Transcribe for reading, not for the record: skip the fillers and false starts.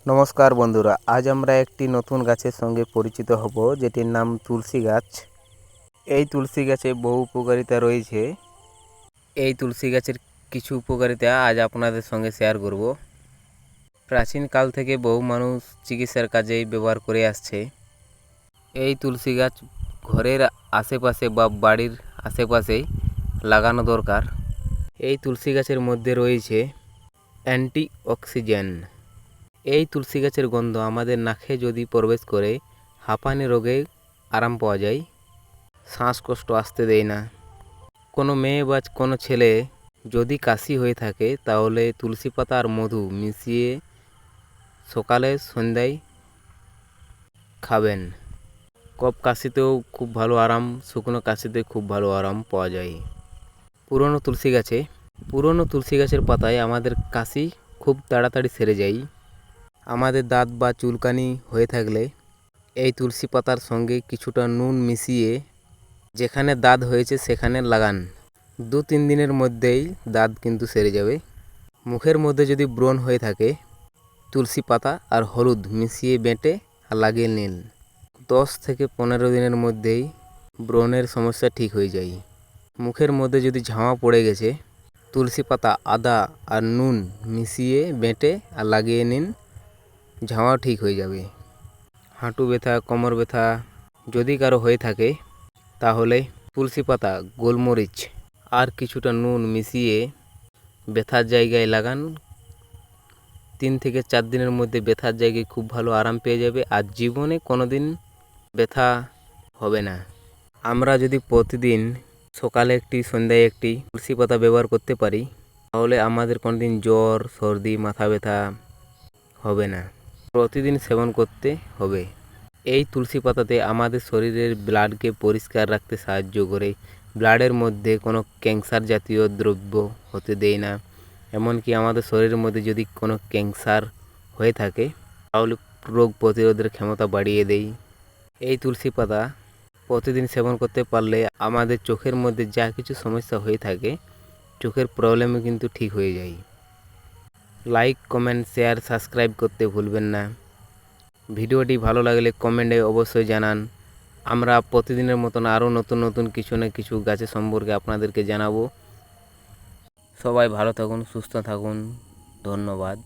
নমস্কার বন্ধুরা, আজ আমরা একটি নতুন গাছের সঙ্গে পরিচিত হব, যেটির নাম তুলসী গাছ। এই তুলসী গাছে বহু উপকারিতা রয়েছে। এই তুলসী গাছের কিছু উপকারিতা আজ আপনাদের সঙ্গে শেয়ার করব। প্রাচীনকাল থেকে বহু মানুষ চিকিৎসার কাজে ব্যবহার করে আসছে। এই তুলসী গাছ ঘরের আশেপাশে বা বাড়ির আশেপাশে লাগানো দরকার। এই তুলসী গাছের মধ্যে রয়েছে অ্যান্টিঅক্সিডেন্ট। এই তুলসী গাছের গন্ধ আমাদের নাকে যদি প্রবেশ করে হাঁপানি রোগে আরাম পাওয়া যায়। শ্বাসকষ্ট আসতে দেয় না। কোনো মেয়ে বা কোনো ছেলে যদি কাশি হয়ে থাকে তাহলে তুলসী পাতা আর মধু মিশিয়ে সকালে সন্ধ্যায় খাবেন। কফ কাশিতেও খুব ভালো আরাম, শুকনো কাশিতে খুব ভালো আরাম পাওয়া যায়। পুরনো তুলসী গাছের পাতায় আমাদের কাশি খুব তাড়াতাড়ি সেরে যায়। আমাদের দাঁত বা চুলকানি হয়ে থাকলে এই তুলসী পাতার সঙ্গে কিছুটা নুন মিশিয়ে যেখানে দাঁত হয়েছে সেখানে লাগান। 2-3 দিনের মধ্যেই দাঁত কিন্তু সেরে যাবে। মুখের মধ্যে যদি ব্রণ হয়ে থাকে, তুলসী পাতা আর হলুদ মিশিয়ে বেটে লাগিয়ে নিন। 10 থেকে 15 দিনের মধ্যেই ব্রণের সমস্যা ঠিক হয়ে যায়। মুখের মধ্যে যদি ঝামা পড়ে গেছে, তুলসী পাতা, আদা আর নুন মিশিয়ে বেটে আর লাগিয়ে নিন, ঝামা ঠিক হয়ে যাবে। হাঁটু ব্যথা, কোমর ব্যথা যদি কারো হয়ে থাকে তাহলে তুলসী পাতা, গোলমরিচ আর কিছুটা নুন মিশিয়ে ব্যথার জায়গায় লাগান। 3 থেকে 4 দিনের মধ্যে ব্যথার জায়গায় খুব ভালো আরাম পেয়ে যাবে আর জীবনে কোনো দিন ব্যথা হবে না। আমরা যদি প্রতিদিন সকালে একটি, সন্ধ্যায় একটি তুলসী পাতা ব্যবহার করতে পারি তাহলে আমাদের কোনো দিন জ্বর, সর্দি, মাথা ব্যথা হবে না। প্রতিদিন সেবন করতে হবে। এই তুলসী পাতাতে আমাদের শরীরের ব্লাডকে পরিষ্কার রাখতে সাহায্য করে। ব্লাডের মধ্যে কোনো ক্যান্সার জাতীয় দ্রব্য হতে দেয় না। এমনকি আমাদের শরীরের মধ্যে যদি কোনো ক্যান্সার হয়ে থাকে তাহলে রোগ প্রতিরোধের ক্ষমতা বাড়িয়ে দেয়। এই তুলসী পাতা প্রতিদিন সেবন করতে পারলে আমাদের চোখের মধ্যে যা কিছু সমস্যা হয়ে থাকে, চোখের প্রবলেমও কিন্তু ঠিক হয়ে যায়। লাইক, কমেন্ট, শেয়ার, সাবস্ক্রাইব করতে ভুলবেন না। ভিডিওটি ভালো লাগলে কমেন্টে অবশ্যই জানান। আমরা প্রতিদিনের মতন আরও নতুন নতুন কিছু না কিছু গাছের সম্পর্কে আপনাদেরকে জানাবো। সবাই ভালো থাকুন, সুস্থ থাকুন। ধন্যবাদ।